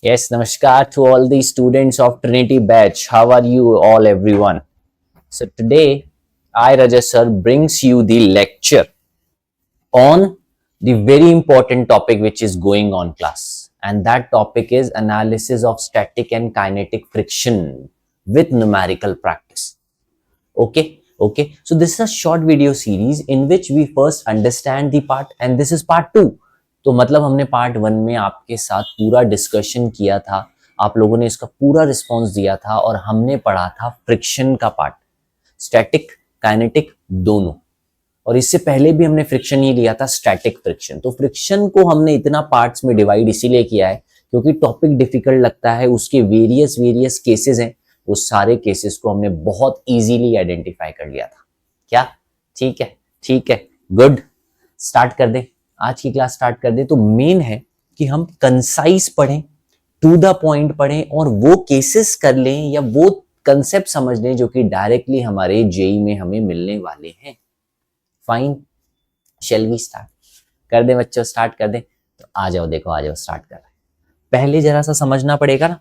Yes, namaskar to all the students of Trinity Batch. How are you all, everyone? So today, I, Raja sir, brings you the lecture on the very important topic which is going on class, and that topic is analysis of static and kinetic friction with numerical practice. Okay. So this is a short video series in which we first understand the part, and this is part 2. तो मतलब हमने part 1 में आपके साथ पूरा discussion किया था, आप लोगों ने इसका पूरा रिस्पॉन्स दिया था और हमने पढ़ा था फ्रिक्शन का पार्ट, स्टैटिक काइनेटिक दोनों। और इससे पहले भी हमने फ्रिक्शन ही लिया था, स्टैटिक फ्रिक्शन। तो फ्रिक्शन को हमने इतना पार्ट्स में डिवाइड इसीलिए किया है क्योंकि टॉपिक डिफिकल्ट लगता है, उसके वेरियस केसेस हैं, उस सारे केसेस को हमने बहुत इजीली आइडेंटिफाई कर लिया था। क्या ठीक है, गुड। स्टार्ट कर दे, आज की क्लास स्टार्ट कर दे। तो मेन है कि हम कंसाइज पढ़ें, टू द पॉइंट पढ़ें और वो केसेस कर लें या वो कंसेप्ट समझ लें जो कि डायरेक्टली हमारे जेई में हमें मिलने वाले हैं। Fine, shall we start? कर दे बच्चों, स्टार्ट कर दे। तो आ जाओ, देखो आ जाओ, स्टार्ट कर रहे हैं। पहले जरा सा समझना पड़ेगा ना,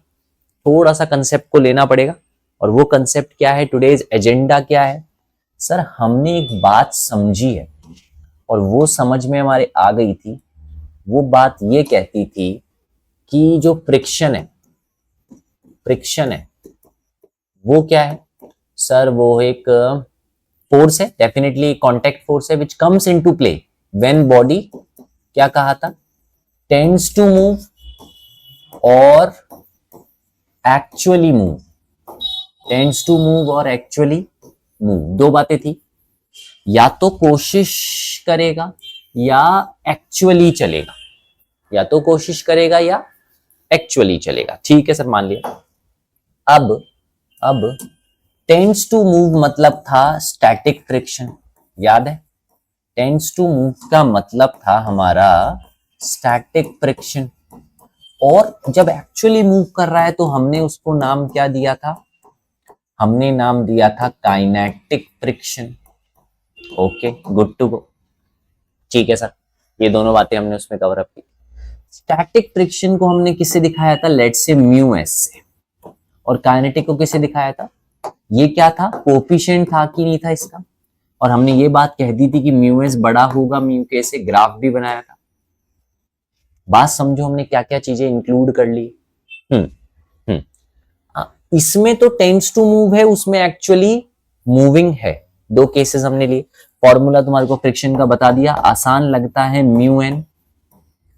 थोड़ा सा कंसेप्ट को लेना पड़ेगा। और वो कंसेप्ट क्या है, टुडेज एजेंडा क्या है? सर हमने एक बात समझी है और वो समझ में हमारे आ गई थी। वो बात ये कहती थी कि जो फ्रिक्शन है वो क्या है सर? वो एक फोर्स है, डेफिनेटली कॉन्टैक्ट फोर्स है, which comes into play when body, क्या कहा था, टेंड्स टू मूव और actually move, tends to move और एक्चुअली मूव। दो बातें थी, या तो कोशिश करेगा या एक्चुअली चलेगा, या तो कोशिश करेगा या एक्चुअली चलेगा। ठीक है सर, मान लिया। अब टेंड्स टू मूव मतलब था स्टैटिक फ्रिक्शन, याद है? टेंड्स टू मूव का मतलब था हमारा स्टैटिक फ्रिक्शन। और जब एक्चुअली मूव कर रहा है तो हमने उसको नाम क्या दिया था? हमने नाम दिया था kinetic friction. Okay, good to go. ठीक है सर, ये दोनों बातें हमने उसमें कवर अप की। स्टैटिक फ्रिक्शन को हमने किससे दिखाया था? लेट्स से म्यू एस से। और काइनेटिक को किससे दिखाया था? ये क्या था, कोफिशिएंट था कि नहीं था इसका? और हमने ये बात कह दी थी कि म्यू एस बड़ा होगा म्यू के से, ग्राफ भी बनाया था। बात समझो, हमने क्या क्या चीजें इंक्लूड कर ली। इसमें तो टेंड्स टू मूव है, उसमें एक्चुअली मूविंग है। दो केसेस हमने लिए। फॉर्मूला तुम्हारे को फ्रिक्शन का बता दिया, आसान लगता है, म्यू एन,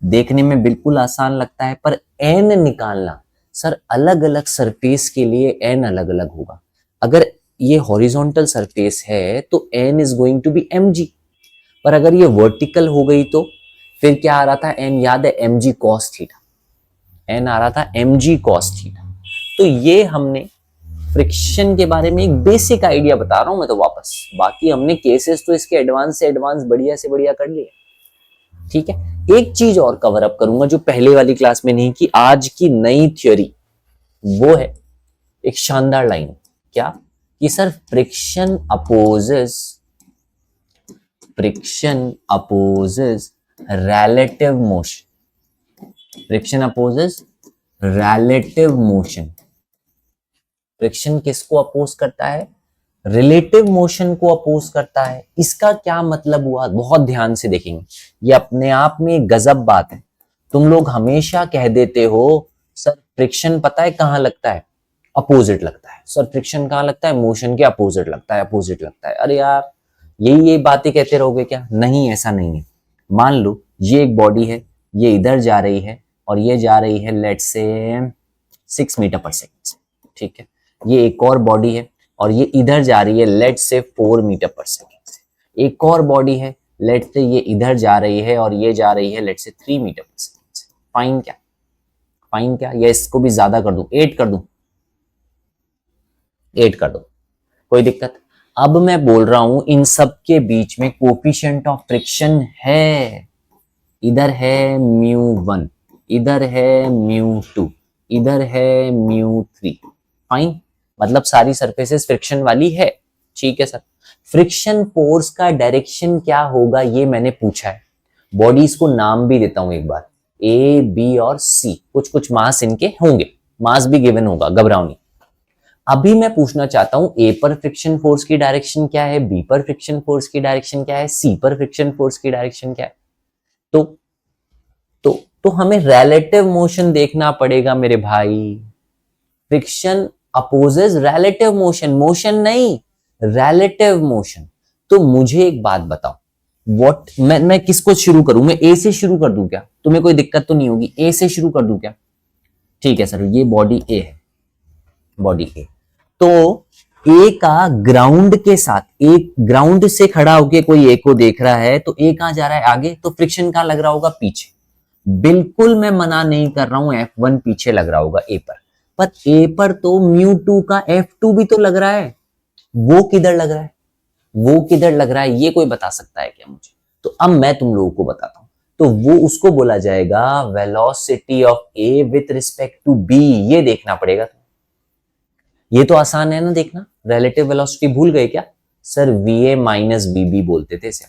देखने में बिल्कुल आसान लगता है, पर एन निकालना सर अलग अलग सरफेस के लिए एन अलग अलग होगा। अगर ये हॉरिजॉन्टल सरफेस है तो N is going to be M G, पर अगर ये वर्टिकल हो गई तो फिर क्या आ रहा था? एन याद है, M G cos theta, N आ रहा था एम जी कॉस थीटा। तो ये हमने फ्रिक्शन के बारे में एक बेसिक आइडिया बता रहा हूं मैं तो वापस, बाकी हमने केसेस तो इसके एडवांस से एडवांस बढ़िया से बढ़िया कर लिए। ठीक है, एक चीज और कवर अप करूंगा जो पहले वाली क्लास में नहीं की, आज की नई थ्योरी, वो है एक शानदार लाइन। क्या? कि sir friction opposes relative motion, friction opposes relative motion। Friction किसको अपोज करता है? रिलेटिव मोशन को अपोज करता है। इसका क्या मतलब हुआ? बहुत ध्यान से देखेंगे, ये अपने आप में एक गजब बात है। तुम लोग हमेशा कह देते हो सर फ्रिक्शन पता है कहां लगता है? अपोजिट लगता है। सर फ्रिक्शन कहां लगता है? मोशन के अपोजिट लगता है, अपोजिट लगता है। अरे यार यही बातें कहते रहोगे क्या? नहीं, ऐसा नहीं है। मान लो ये एक बॉडी है, ये इधर जा रही है और ये जा रही है लेट्स से 6 मीटर पर सेकेंड। ठीक है, ये एक और बॉडी है और ये इधर जा रही है लेट्स से 4 मीटर पर सेकेंड से। एक और बॉडी है, लेट्स से ये इधर जा रही है और ये जा रही है लेट्स से 3 मीटर पर सेकेंड से। फाइन क्या? या इसको भी ज्यादा कर दूं, 8 कर दूं, 8 कर दो, कोई दिक्कत? अब मैं बोल रहा हूं इन सब के बीच में कोफिशिएंट ऑफ फ्रिक्शन है। इधर है μ1, इधर है μ2, इधर है μ3। फाइन, मतलब सारी सरफेसेस फ्रिक्शन वाली है। ठीक है सर, फ्रिक्शन फोर्स का डायरेक्शन क्या होगा ये मैंने पूछा है। बॉडीज को नाम भी देता हूं एक बार, ए, बी और सी, कुछ कुछ मास इनके होंगे, मास भी गिवन होगा, घबराओ नहीं। अभी मैं पूछना चाहता हूं ए पर फ्रिक्शन फोर्स की डायरेक्शन क्या है, बी पर फ्रिक्शन फोर्स की डायरेक्शन क्या है, सी पर फ्रिक्शन फोर्स की डायरेक्शन क्या है। तो तो हमें रिलेटिव मोशन देखना पड़ेगा मेरे भाई। Friction opposes relative motion, motion नहीं, रिलेटिव मोशन। तो मुझे एक बात बताओ, व्हाट मैं किसको शुरू करूं, मैं ए से शुरू कर दूं क्या, तुम्हें कोई दिक्कत तो नहीं होगी, ए से शुरू कर दूं क्या? ठीक है सर, ये बॉडी ए है, बॉडी ए। तो ए का ग्राउंड के साथ, एक ग्राउंड से खड़ा होके कोई ए को देख रहा है, तो ए कहां जा रहा है, आगे, तो फ्रिक्शन कहां लग रहा होगा, पीछे। बिल्कुल मैं मना नहीं कर रहा हूं, F1 पीछे लग रहा होगा ए पर ए पर तो μ2 का F2 भी तो लग रहा है, वो किधर लग रहा है, वो किधर लग रहा है, ये कोई बता सकता है क्या मुझे? तो अब मैं तुम लोगों को बताता हूं। तो वो उसको बोला जाएगा velocity of A with respect to B, ये देखना पड़ेगा। ये तो आसान है ना देखना, रिलेटिव वेलोसिटी भूल गए क्या सर? वीए माइनस बीबी बोलते थे इसे,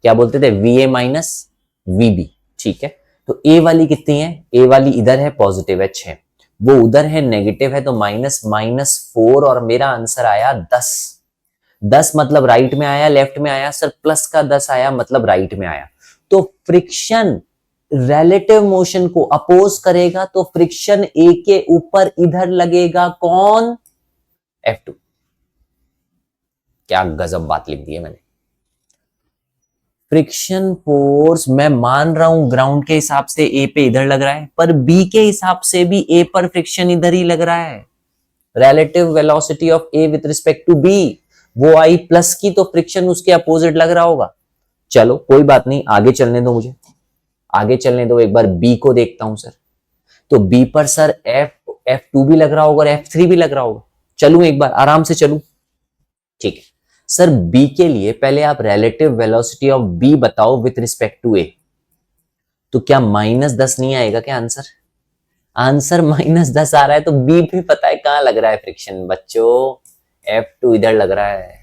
क्या बोलते थे, वीए माइनस वीबी, ठीक है। तो ए वाली कितनी है, ए वाली इधर है, पॉजिटिव है 6, वो उधर है नेगेटिव है, तो माइनस माइनस 4, और मेरा आंसर आया 10। 10 मतलब राइट में आया, लेफ्ट में आया सर, प्लस का 10 आया मतलब राइट में आया। तो फ्रिक्शन रिलेटिव मोशन को अपोज करेगा, तो फ्रिक्शन ए के ऊपर इधर लगेगा, कौन, F2। क्या गजब बात लिख दी है मैंने। फ्रिक्शन फोर्स मैं मान रहा हूं ग्राउंड के हिसाब से ए पे इधर लग रहा है, पर बी के हिसाब से भी ए पर फ्रिक्शन इधर ही लग रहा है। Relative velocity of A with respect to B, वो आई प्लस की, तो फ्रिक्शन उसके अपोजिट लग रहा होगा। चलो कोई बात नहीं, आगे चलने दो, मुझे आगे चलने दो, एक बार बी को देखता हूं सर। तो बी पर सर F2 भी लग रहा होगा और F3 भी लग रहा होगा। चलूं एक बार, आराम से चलूं, ठीक है सर। बी के लिए पहले आप रिलेटिव वेलोसिटी ऑफ बी बताओ विथ रिस्पेक्ट टू ए। तो क्या -10 नहीं आएगा क्या आंसर? आंसर -10 आ रहा है, तो बी भी पता है कहां लग रहा है फ्रिक्शन बच्चों, F2 इधर लग रहा है।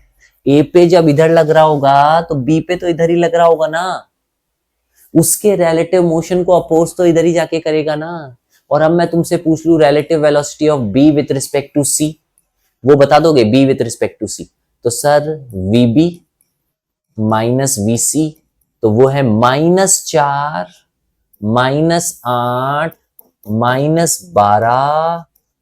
ए पे जब इधर लग रहा होगा तो बी पे तो इधर ही लग रहा होगा ना, उसके रिलेटिव मोशन को अपोज तो इधर ही जाके करेगा ना। और अब मैं तुमसे पूछ लूं relative velocity of B with respect to C, वो बता दोगे B with respect to C? तो सर वीबी माइनस वीसी, तो वो है -4 -8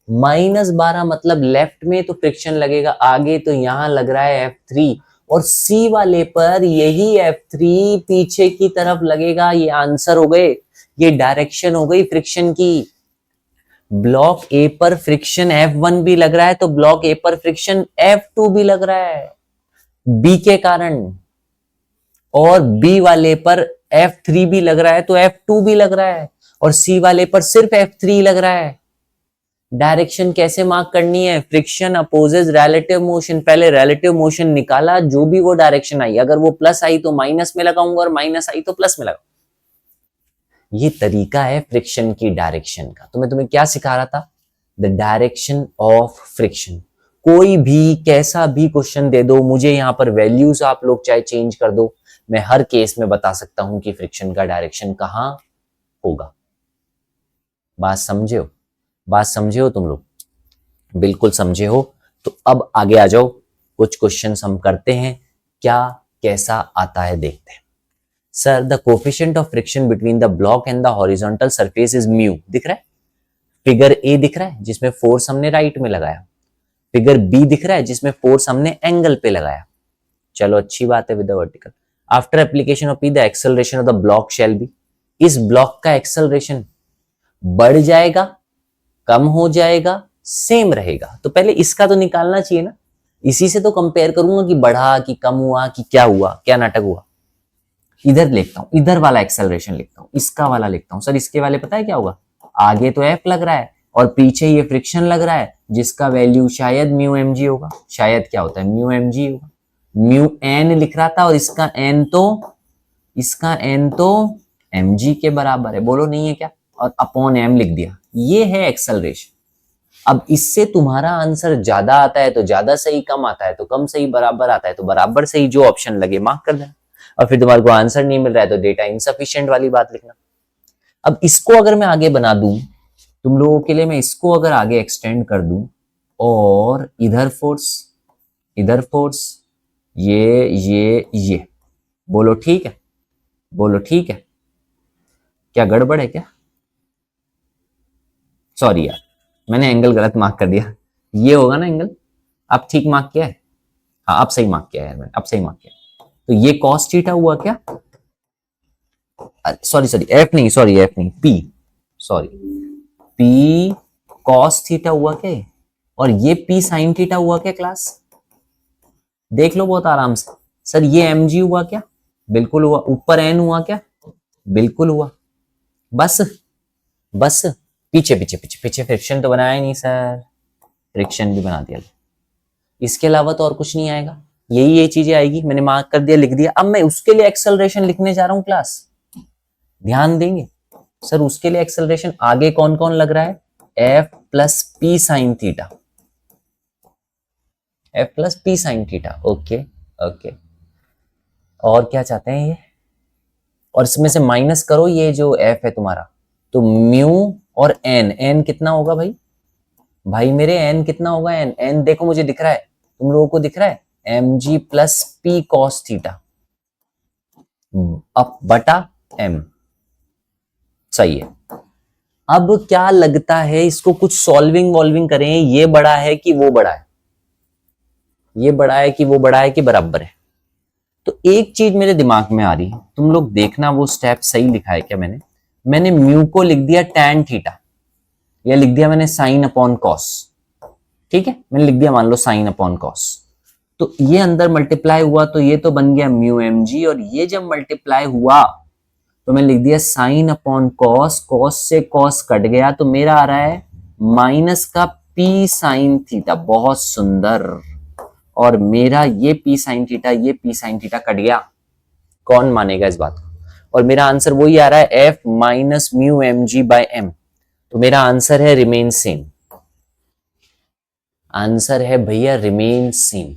-12 मतलब लेफ्ट में तो फ्रिक्शन लगेगा आगे, तो यहां लग रहा है F3, और सी वाले पर यही F3 पीछे की तरफ लगेगा। ये आंसर हो गए, ये डायरेक्शन हो गई फ्रिक्शन की। ब्लॉक ए पर फ्रिक्शन F1 भी लग रहा है, तो ब्लॉक ए पर फ्रिक्शन F2 भी लग रहा है बी के कारण, और बी वाले पर F3 भी लग रहा है, तो F2 भी लग रहा है, और सी वाले पर सिर्फ F3 लग रहा है। डायरेक्शन कैसे मार्क करनी है, फ्रिक्शन अपोजेस रिलेटिव मोशन, पहले रिलेटिव मोशन निकाला, जो भी वो डायरेक्शन आई, अगर वो प्लस आई तो माइनस में लगाऊंगा, और माइनस आई तो प्लस में लगाऊंगा। ये तरीका है फ्रिक्शन की डायरेक्शन का। तो मैं तुम्हें क्या सिखा रहा था, द डायरेक्शन ऑफ फ्रिक्शन। कोई भी कैसा भी क्वेश्चन दे दो मुझे, यहां पर वैल्यूज आप लोग चाहे चेंज कर दो, मैं हर केस में बता सकता हूं कि फ्रिक्शन का डायरेक्शन कहां होगा। बात समझे हो, बात समझे हो तुम लोग, बिल्कुल समझे हो। तो अब आगे आ जाओ, कुछ क्वेश्चंस हम करते हैं, क्या कैसा आता है देखते हैं। Sir the coefficient of friction between the block and the horizontal surface is mu, दिख रहा है? फिगर ए दिख रहा है जिसमें फोर्स हमने राइट में लगाया, फिगर बी दिख रहा है जिसमें फोर्स हमने एंगल पे लगाया। चलो अच्छी बात है, with the vertical. After application of P the acceleration of the block shall be, इस ब्लॉक का एक्सेलरेशन बढ़ जाएगा, कम हो जाएगा, सेम रहेगा। तो पहले इसका तो निकालना चाहिए ना, इसी से तो कंपेयर करूंगा कि बढ़ा कि कम हुआ कि क्या हुआ, क्या नाटक हुआ। इधर लिखता हूं, इधर वाला एक्सेलरेशन लिखता हूं, इसका वाला लिखता हूं। सर इसके वाले पता है क्या होगा, आगे तो F लग रहा है और पीछे ये फ्रिक्शन लग रहा है, जिसका वैल्यू शायद μmg होगा, शायद क्या होता है μmg होगा। μn लिख रहा था और इसका n तो mg के बराबर है, बोलो नहीं है क्या, और अपॉन m लिख दिया। ये है एक्सेलरेशन। अब इससे तुम्हारा आंसर ज्यादा आता है तो ज्यादा सही, कम आता है तो कम सही, बराबर आता है तो बराबर सही, जो ऑप्शन लगे मार्क कर देना। और फिर तुम्हारे को आंसर नहीं मिल रहा है तो डेटा इनसफिशिएंट वाली बात लिखना। अब इसको अगर मैं आगे बना दूं, तुम लोगों के लिए मैं इसको अगर आगे एक्सटेंड कर दूं, और इधर फोर्स, इधर फोर्स, ये, बोलो ठीक है, बोलो ठीक है, क्या गड़बड़ है क्या? सॉरी यार, मैंने एंगल गलत मार्क कर दिया, ये होगा ना एंगल, अब ठीक मार्क किया है, हाँ अब सही मार्क किया है मैंने, अब सही मार्क किया। तो ये कॉस थीटा हुआ क्या, सॉरी सॉरी एफ नहीं, सॉरी एफ नहीं, P, sorry P cos theta हुआ क्या, और ये पी साइन थीटा हुआ क्या क्लास, देख लो बहुत आराम से। सर ये एम जी हुआ क्या, बिल्कुल हुआ। ऊपर एन हुआ क्या, बिल्कुल हुआ। बस बस, पीछे पीछे पीछे पीछे फ्रिक्शन तो बनाया ही नहीं सर, फ्रिक्शन भी बना दिया, इसके अलावा तो और कुछ नहीं आएगा, यही ये चीजें आएगी, मैंने मार्क कर दिया, लिख दिया। अब मैं उसके लिए एक्सेलरेशन लिखने जा रहा हूं क्लास, ध्यान देंगे। सर उसके लिए एक्सेलरेशन आगे कौन कौन लग रहा है, F plus P sine theta, F plus P sine theta, okay okay. और क्या चाहते हैं ये, और इसमें से माइनस करो ये जो एफ है तुम्हारा, तो म्यू और एन, एन कितना होगा भाई, भाई मेरे एन कितना होगा, एन, एन देखो मुझे दिख रहा है, तुम लोगों को दिख रहा है, M G plus P cos theta अब बटा एम, सही है। अब क्या लगता है, इसको कुछ सॉल्विंग वॉल्विंग करें, ये बड़ा है कि वो बड़ा है, ये बड़ा है कि वो बड़ा है कि बराबर है। तो एक चीज मेरे दिमाग में आ रही है, तुम लोग देखना वो स्टेप सही लिखा है क्या, मैंने म्यू को लिख दिया टैन थीटा, या लिख दिया मैंने साइन अपॉन कॉस, ठीक है, मैंने लिख दिया मान लो साइन अपॉन कॉस, तो ये अंदर मल्टीप्लाई हुआ तो ये तो बन गया म्यू एम जी, और ये जब मल्टीप्लाई हुआ तो मैंने लिख दिया साइन अपॉन कॉस, कॉस से कॉस कट गया तो मेरा आ रहा है माइनस का पी साइन थीटा, बहुत सुंदर, और मेरा ये पी साइन थीटा, ये पी साइन थीटा कट गया, कौन मानेगा इस बात को, और मेरा आंसर वही आ रहा है F minus mu M G by M, तो मेरा आंसर है रिमेन सेम, आंसर है भैया रिमेन सेम।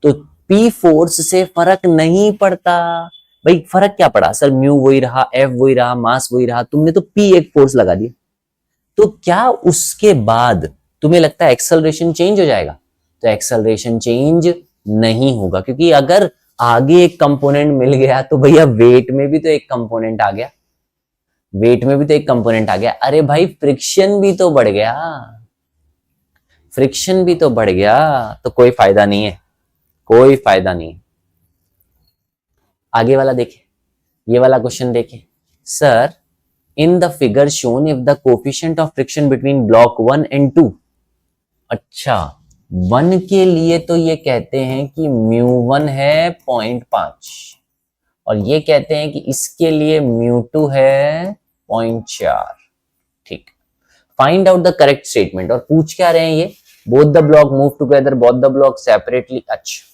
तो पी फोर्स से फर्क नहीं पड़ता भाई, फर्क क्या पड़ा सर, म्यू वही रहा, एफ वही रहा, मास वही रहा, तुमने तो पी एक फोर्स लगा दिया, तो क्या उसके बाद तुम्हें लगता है एक्सेलरेशन चेंज हो जाएगा, तो एक्सेलरेशन चेंज नहीं होगा, क्योंकि अगर आगे एक कंपोनेंट मिल गया तो भैया वेट में भी तो एक कंपोनेंट आ गया, वेट में भी तो एक कंपोनेंट आ गया, अरे भाई फ्रिक्शन भी तो बढ़ गया, फ्रिक्शन भी तो बढ़ गया, तो कोई फायदा नहीं है, कोई फायदा नहीं। आगे वाला देखे, ये वाला क्वेश्चन देखे, sir in the figure shown if the coefficient of friction between block 1 and 2, अच्छा 1 के लिए तो ये कहते हैं कि म्यू 1 है 0.5, और ये कहते हैं कि इसके लिए म्यू 2 है 0.4, ठीक। Find out the correct statement, और पूछ क्या रहे हैं ये, both the block move together, both the block separately, अच्छा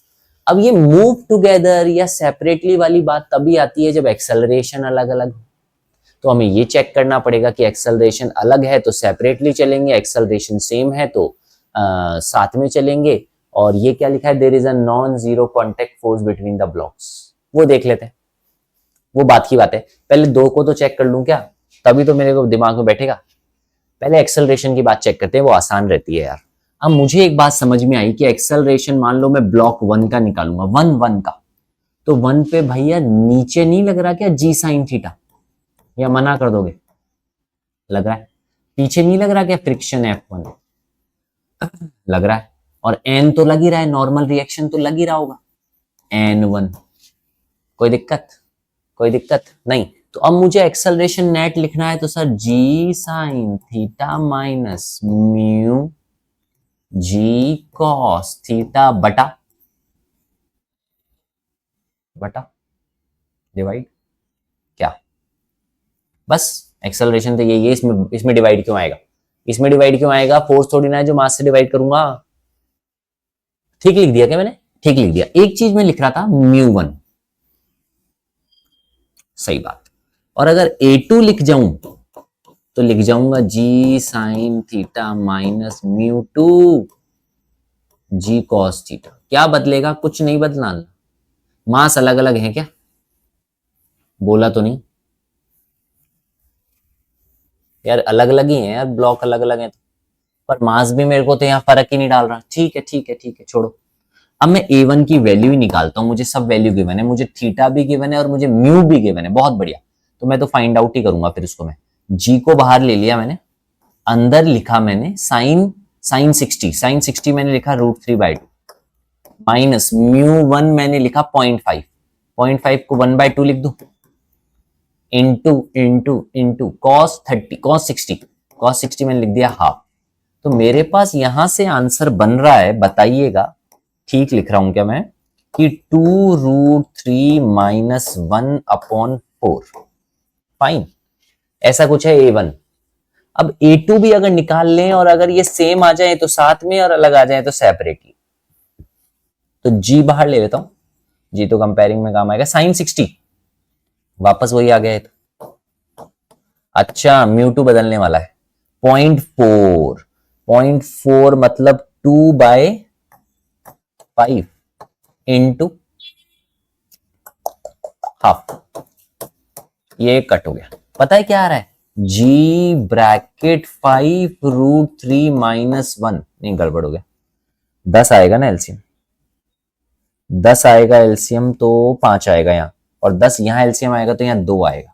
अब ये मूव टुगेदर या सेपरेटली वाली बात तभी आती है जब एक्सेलरेशन अलग अलग, तो हमें ये चेक करना पड़ेगा कि एक्सेलरेशन अलग है तो सेपरेटली चलेंगे, एक्सेलरेशन सेम है तो साथ में चलेंगे, और ये क्या लिखा है, there is a non zero contact force between the blocks, वो देख लेते हैं, वो बात की बात है, पहले दो को तो चेक कर लूं क्या, तभी तो मेरे को दिमाग में बैठेगा, पहले एक्सेलरेशन की बात चेक करते हैं, वो आसान रहती है यार। अब मुझे एक बात समझ में आई कि एक्सेलरेशन मान लो मैं ब्लॉक 1 का निकालूंगा, 1 का, तो 1 पे भैया नीचे नहीं लग रहा क्या जी साइन थीटा, या मना कर दोगे, लग रहा है, पीछे नहीं लग रहा क्या फ्रिक्शन F1, लग रहा है, और N तो लग ही रहा है, नॉर्मल रिएक्शन तो लग ही रहा होगा, N1, कोई दिक्कत, कोई दिक्कत नहीं। तो अब मुझे एक्सेलरेशन नेट लिखना है, तो सर जी sine theta minus mu G cos theta बटा डिवाइड, क्या बस एक्सेलरेशन तो यही है, इसमें डिवाइड क्यों आएगा, इसमें डिवाइड क्यों आएगा, फोर्स थोड़ी ना है जो मास से डिवाइड करूंगा, ठीक लिख दिया क्या मैंने, ठीक लिख दिया। एक चीज मैं लिख रहा था म्यू 1, सही बात, और अगर A2 लिख जाऊं तो लिख जाऊंगा जी साइन थीटा माइनस म्यू 2 जी कॉस थीटा, क्या बदलेगा, कुछ नहीं बदलना, मास अलग अलग है क्या, बोला तो नहीं, यार अलग अलग ही है यार, ब्लॉक अलग अलग है, पर मास भी मेरे को तो यहाँ फर्क ही नहीं डाल रहा। ठीक है ठीक है ठीक है, छोड़ो। अब मैं A1 की वैल्यू ही निकालता हूँ, मुझे सब वैल्यू गिवन है, मुझे थीटा भी गिवन है और मुझे म्यू भी गिवन है, बहुत बढ़िया। तो मैं तो फाइंड आउट ही करूंगा फिर उसको। मैं जी को बाहर ले लिया मैंने, अंदर लिखा मैंने साइन 60, साइन 60 मैंने लिखा √3/2 माइनस μ1 मैंने लिखा 0.5, 0.5 को 1/2 लिख दो, इंटू इंटू इंटू cos 60 मैंने लिख दिया हाफ। तो मेरे पास यहां से आंसर बन रहा है, बताइएगा ठीक लिख रहा हूं क्या मैं, कि 2√3 - 1/4। फाइन, ऐसा कुछ है A1। अब A2 भी अगर निकाल लें और अगर ये सेम आ जाए तो साथ में और अलग आ जाए तो सेपरेटली, तो G बाहर ले लेता हूं, G तो कंपेयरिंग में काम आएगा। साइन 60 वापस वही आ गया है तो। अच्छा, μ2 बदलने वाला है, 0.4, 0.4 मतलब 2/5 इंटू हाफ, ये कट हो गया। पता है क्या आ रहा है, G ब्रैकेट 5√3 - 1, नहीं गड़बड़ हो गया, 10 आएगा ना एलसीएम, 10 आएगा एलसीएम तो 5 आएगा यहाँ, और 10 यहाँ एलसीएम आएगा तो यहाँ 2 आएगा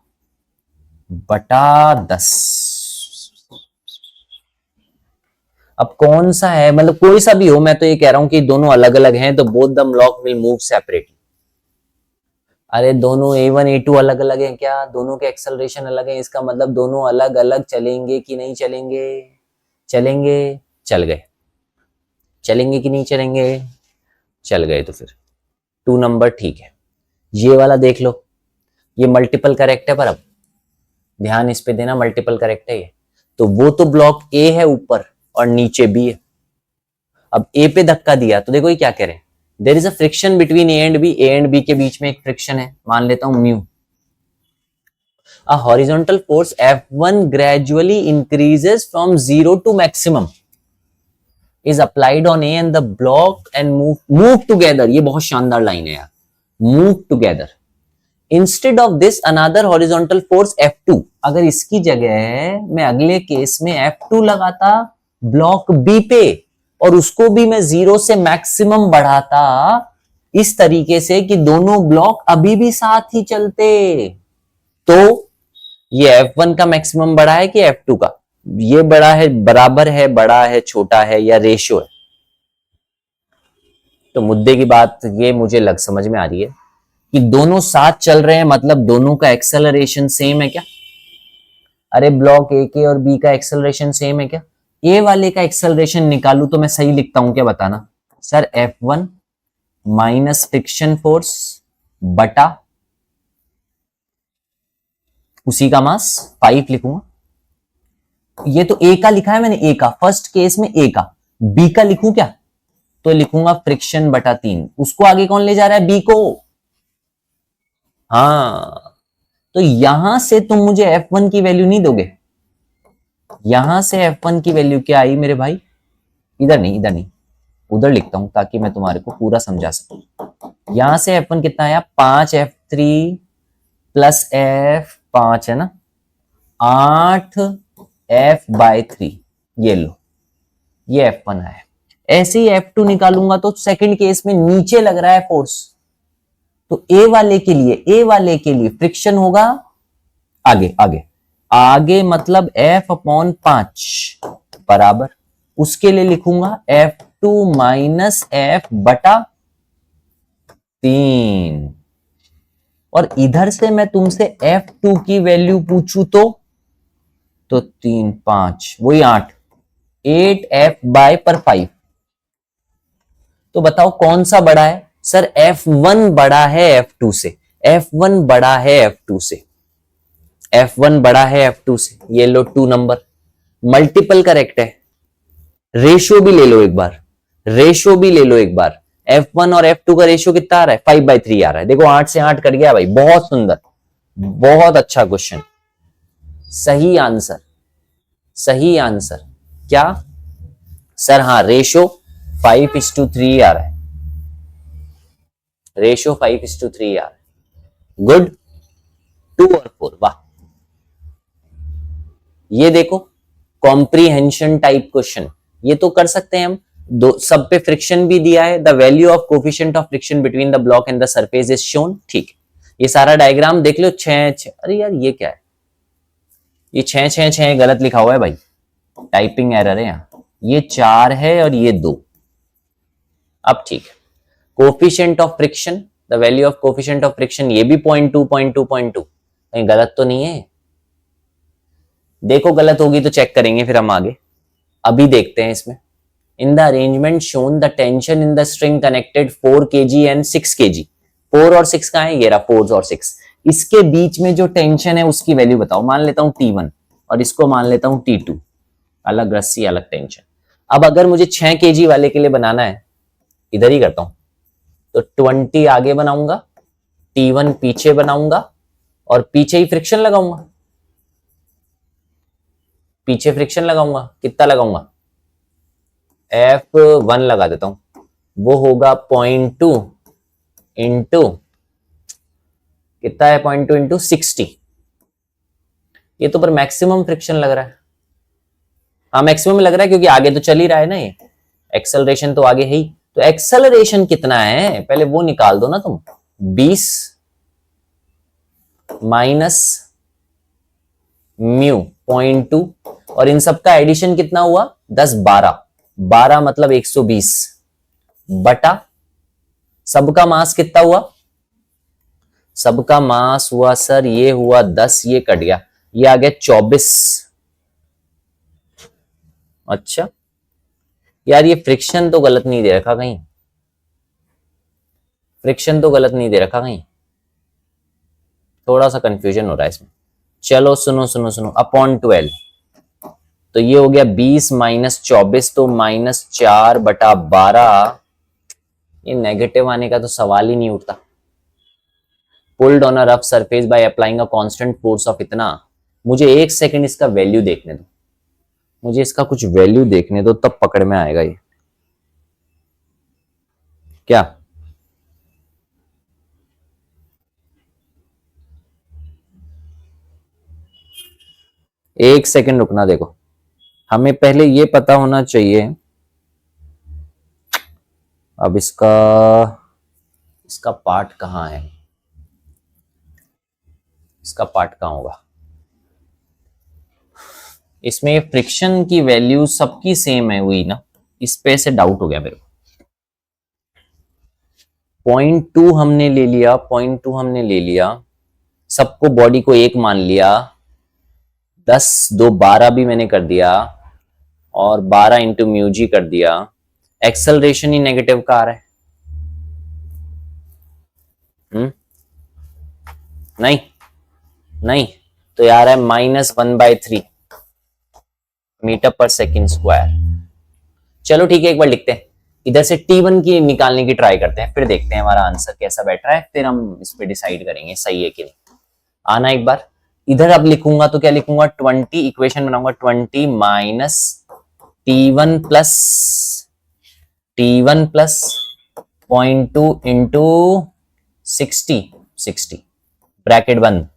बटा 10। अब कौन सा है, मतलब कोई सा भी हो, मैं तो ये कह रहा हूं कि दोनों अलग अलग हैं, तो both the block will move separately. अरे दोनों A1 A2 अलग अलग हैं क्या, दोनों के एक्सेलरेशन अलग है, इसका मतलब दोनों अलग अलग चलेंगे कि नहीं चलेंगे, चलेंगे, चल गए, चलेंगे कि नहीं चलेंगे, चल गए। तो फिर 2 नंबर ठीक है। ये वाला देख लो, ये मल्टीपल करेक्ट है, पर अब ध्यान इस पे देना, मल्टीपल करेक्ट है ये, तो वो तो ब्लॉक A है ऊपर और नीचे B है। अब A पे धक्का दिया तो देखो ये क्या कह रहे हैं, there is a friction between A and B, A and B के बीच में एक फ्रिक्शन है, मान लेता हूं mu. A horizontal force F1 gradually increases from 0 to maximum is applied on A and the block and move together। ये बहुत शानदार लाइन है यार, move together। Instead of this another horizontal force F2, अगर इसकी जगह मैं अगले केस में F2 लगाता ब्लॉक B पे और उसको भी मैं 0 से मैक्सिमम बढ़ाता इस तरीके से कि दोनों ब्लॉक अभी भी साथ ही चलते, तो ये F1 का मैक्सिमम बड़ा है कि F2 का, ये बड़ा है, बराबर है, बड़ा है, छोटा है, या रेशियो है। तो मुद्दे की बात ये मुझे लग समझ में आ रही है कि दोनों साथ चल रहे हैं, मतलब दोनों का एक्सेलरेशन सेम है क्या। अरे ब्लॉक ए के और बी का एक्सेलरेशन सेम है क्या, ए वाले का एक्सेलरेशन निकालू तो मैं सही लिखता हूं क्या, बताना sir, F1 minus friction force बटा उसी का मास 5 लिखूंगा। ये तो ए का लिखा है मैंने, ए का फर्स्ट केस में ए का, बी का लिखूं क्या, तो लिखूंगा फ्रिक्शन बटा 3। उसको आगे कौन ले जा रहा है, बी को। हाँ, तो यहां से तुम मुझे F1 की वैल्यू नहीं दोगे, यहां से F1 की वैल्यू क्या आई मेरे भाई, इधर नहीं, इधर नहीं, उधर लिखता हूं ताकि मैं तुम्हारे को पूरा समझा सकूं। यहां से F1 कितना आया, 5F3 प्लस F5 है ना, 8F/3, ये लो, ये F1 है। ऐसे ही F2 निकालूंगा तो सेकंड केस में नीचे लग रहा है फोर्स, तो ए वाले के लिए, ए वाले के लिए फ्रिक्शन होगा आगे आगे आगे, मतलब F/5 बराबर, उसके लिए लिखूंगा F2 माइनस F बटा 3। और इधर से मैं तुमसे F2 की वैल्यू पूछूं तो 3 5 वही 8F/5। तो बताओ कौन सा बड़ा है सर, F1 बड़ा है F2 से, F1 बड़ा है F2 से, F1 बड़ा है F2 से। ये लो 2 नंबर, मल्टीपल करेक्ट है। रेशियो भी ले लो एक बार, रेशियो भी ले लो एक बार, F1 और F2 का रेशियो कितना आ रहा है, 5/3 आ रहा है। देखो 8 से 8 कट गया भाई, बहुत सुंदर, बहुत अच्छा क्वेश्चन, सही आंसर, सही आंसर। क्या सर, हाँ रेशियो 5:3 आ रहा है, रेशियो 5:3 आ रहा है। गुड, 2 और 4, वाह, ये देखो कॉम्प्रीहेंशन टाइप क्वेश्चन, ये तो कर सकते हैं हम। दो सब पे फ्रिक्शन भी दिया है, the value of coefficient of friction between the block and the surface is shown. ठीक, ये सारा डायग्राम देख लो। 6 अरे यार ये क्या है, ये 6 गलत लिखा हुआ है भाई, टाइपिंग एरर है यहाँ। ये 4 है और ये 2। अब ठीक है, coefficient of friction, the value of coefficient of friction, ये भी 0.2 0.2 0.2, कहीं गलत तो नहीं है? देखो गलत होगी तो चेक करेंगे फिर हम आगे। अभी देखते हैं इसमें। In the arrangement shown the tension in the string connected 4 kg and 6 kg। 4 और 6 कहां है? ये रहा 4 और 6। इसके बीच में जो टेंशन है उसकी वैल्यू बताओ। मान लेता हूं T1 और इसको मान लेता हूं T2, अलग रस्सी अलग टेंशन। अब अगर मुझे 6 kg वाले के लिए बनाना है, इधर ही करता हूं, तो 20 आगे बनाऊंगा, T1 पीछे बनाऊंगा और पीछे ही फ्रिक्शन लगाऊंगा। पीछे फ्रिक्शन लगाऊंगा, कितना लगाऊंगा? F1 लगा देता हूं, वो होगा 0.2 इंटू, कितना है 0.2 इंटू 60। ये तो पर मैक्सिमम फ्रिक्शन लग रहा है। हाँ मैक्सिमम लग रहा है क्योंकि आगे तो चल ही रहा है ना, ये एक्सेलरेशन तो आगे है ही। तो एक्सेलरेशन कितना है पहले वो निकाल दो ना तुम। 20 माइनस म्यू 0.2 और इन सबका एडिशन कितना हुआ? 10 12 मतलब 120 बटा सबका मास कितना हुआ? सबका मास हुआ सर, ये हुआ 10, ये कट गया, ये आ गया 24। अच्छा यार ये फ्रिक्शन तो गलत नहीं दे रखा कहीं, फ्रिक्शन तो गलत नहीं दे रखा कहीं, थोड़ा सा कंफ्यूजन हो रहा है इसमें। चलो सुनो सुनो सुनो, अपॉन 12, तो ये हो गया 20 माइनस 24, तो -4 बटा 12। ये नेगेटिव आने का तो सवाल ही नहीं उठता। Pulled on a rough surface by applying a constant force of इतना। मुझे 1 सेकंड इसका वैल्यू देखने दो, मुझे इसका कुछ वैल्यू देखने दो, तब पकड़ में आएगा ये क्या। एक सेकंड रुकना, देखो हमें पहले ये पता होना चाहिए। अब इसका पार्ट कहां है, इसका पार्ट कहां होगा? इसमें फ्रिक्शन की वैल्यू सबकी सेम है हुई ना, इस पे से डाउट हो गया मेरे को। 0.2 हमने ले लिया, 0.2 हमने ले लिया, सबको बॉडी को 1 मान लिया, 10 2 12 भी मैंने कर दिया और 12 इंटू म्यू जी कर दिया। एक्सेलरेशन ही नेगेटिव का आ रहा है। नहीं नहीं, तो यार है -1/3 मीटर पर सेकेंड स्क्वायर। चलो ठीक है, एक बार लिखते हैं, इधर से T1 की निकालने की ट्राई करते हैं, फिर देखते हैं हमारा आंसर कैसा बैठ रहा है, फिर हम इस पे डिसाइड करेंगे सही है कि नहीं। आना एक बार इधर। अब लिखूंगा तो क्या लिखूंगा? 20 इक्वेशन बनाऊंगा, 20 minus T1 plus 0.2 into 60 bracket बंद,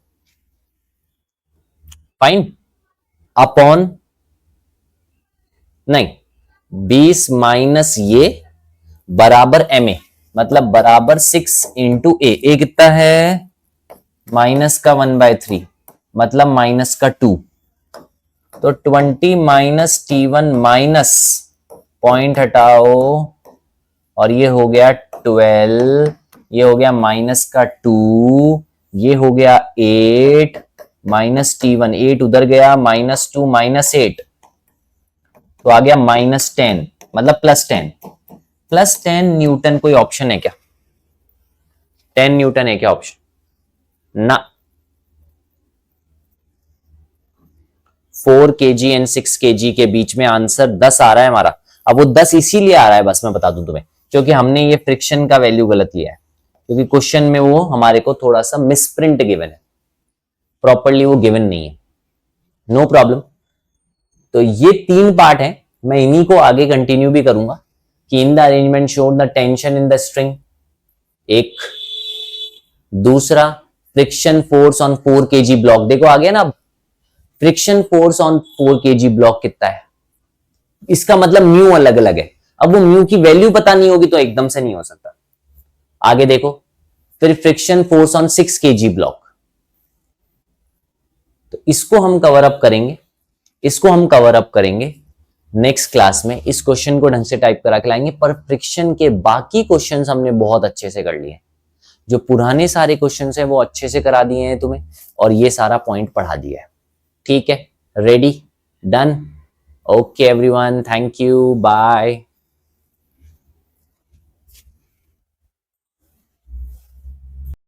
फाइन, अपॉन नहीं 20 माइनस ये बराबर MA, मतलब बराबर 6 इंटू ए कितना है? माइनस का 1/3 मतलब माइनस का 2, तो 20 माइनस T1 माइनस पॉइंट हटाओ और ये हो गया 12, ये हो गया माइनस का 2, ये हो गया 8 माइनस T1, 8 उधर गया, -2 -8 तो आ गया -10 मतलब +10 न्यूटन। कोई ऑप्शन है क्या? 10 न्यूटन है क्या ऑप्शन? ना। 4 kg एंड 6 kg के बीच में आंसर 10 आ रहा है हमारा। अब वो 10 इसीलिए आ रहा है, बस मैं बता दूं तुम्हें, क्योंकि हमने ये फ्रिक्शन का वैल्यू गलत लिया है, क्योंकि क्वेश्चन में वो हमारे को थोड़ा सा मिसप्रिंट गिवन है, प्रॉपरली वो गिवन नहीं है। No problem. तो ये 3 पार्ट है, मैं इन्हीं को आगे कंटिन्यू भी करूंगा कि in the arrangement show the tension in the string, एक दूसरा friction force on 4 kg block. देखो आ गया ना, friction force on 4 kg block कितना है, इसका मतलब म्यू अलग अलग है। अब वो म्यू की वैल्यू पता नहीं होगी तो एकदम से नहीं हो सकता। आगे देखो, फिर friction force on 6 kg block, तो इसको हम कवर अप करेंगे, इसको हम कवर अप करेंगे नेक्स्ट क्लास में। इस क्वेश्चन को ढंग से टाइप करा के लाएंगे, पर फ्रिक्शन के बाकी क्वेश्चंस हमने बहुत अच्छे से कर लिए। जो पुराने सारे क्वेश्चंस हैं वो अच्छे से करा दिए हैं तुम्हें, और ये सारा पॉइंट पढ़ा दिया है। ठीक है, ready, done, okay everyone, thank you, bye.